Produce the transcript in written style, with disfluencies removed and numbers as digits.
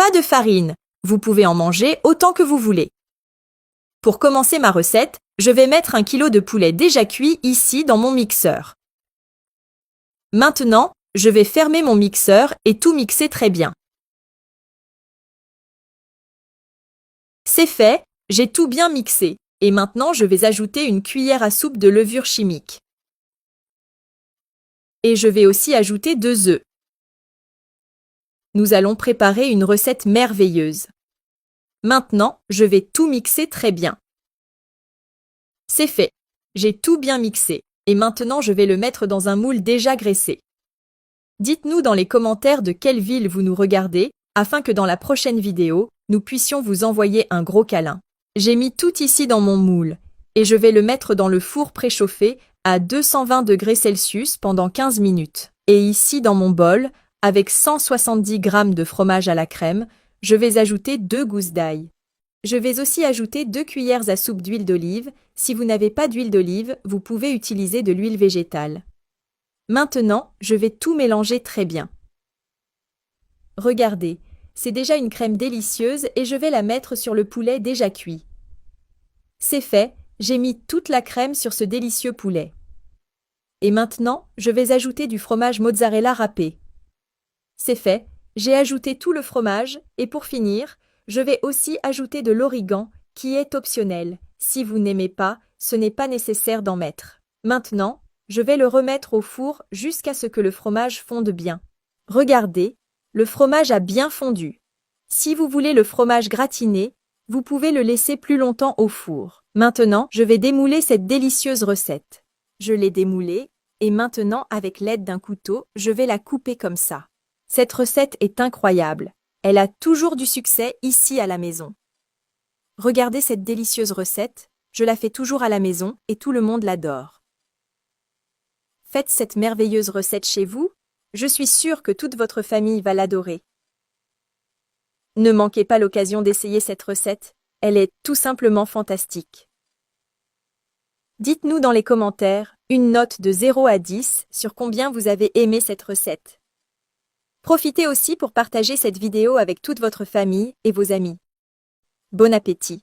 Pas de farine, vous pouvez en manger autant que vous voulez. Pour commencer ma recette, je vais mettre 1 kg de poulet déjà cuit ici dans mon mixeur. Maintenant, je vais fermer mon mixeur et tout mixer très bien. C'est fait, j'ai tout bien mixé. Et maintenant, je vais ajouter une cuillère à soupe de levure chimique. Et je vais aussi ajouter 2 œufs. Nous allons préparer une recette merveilleuse. Maintenant, je vais tout mixer très bien. C'est fait, j'ai tout bien mixé. Et maintenant, je vais le mettre dans un moule déjà graissé. Dites-nous dans les commentaires de quelle ville vous nous regardez, afin que dans la prochaine vidéo, nous puissions vous envoyer un gros câlin. J'ai mis tout ici dans mon moule, et je vais le mettre dans le four préchauffé à 220 degrés Celsius pendant 15 minutes. Et ici dans mon bol, avec 170 g de fromage à la crème, je vais ajouter 2 gousses d'ail. Je vais aussi ajouter 2 cuillères à soupe d'huile d'olive. Si vous n'avez pas d'huile d'olive, vous pouvez utiliser de l'huile végétale. Maintenant, je vais tout mélanger très bien. Regardez, c'est déjà une crème délicieuse et je vais la mettre sur le poulet déjà cuit. C'est fait, j'ai mis toute la crème sur ce délicieux poulet. Et maintenant, je vais ajouter du fromage mozzarella râpé. C'est fait, j'ai ajouté tout le fromage et pour finir, je vais aussi ajouter de l'origan qui est optionnel. Si vous n'aimez pas, ce n'est pas nécessaire d'en mettre. Maintenant, je vais le remettre au four jusqu'à ce que le fromage fonde bien. Regardez, le fromage a bien fondu. Si vous voulez le fromage gratiné, vous pouvez le laisser plus longtemps au four. Maintenant, je vais démouler cette délicieuse recette. Je l'ai démoulée, et maintenant, avec l'aide d'un couteau, je vais la couper comme ça. Cette recette est incroyable. Elle a toujours du succès ici à la maison. Regardez cette délicieuse recette, je la fais toujours à la maison et tout le monde l'adore. Faites cette merveilleuse recette chez vous, je suis sûre que toute votre famille va l'adorer. Ne manquez pas l'occasion d'essayer cette recette, elle est tout simplement fantastique. Dites-nous dans les commentaires une note de 0 à 10 sur combien vous avez aimé cette recette. Profitez aussi pour partager cette vidéo avec toute votre famille et vos amis. Bon appétit!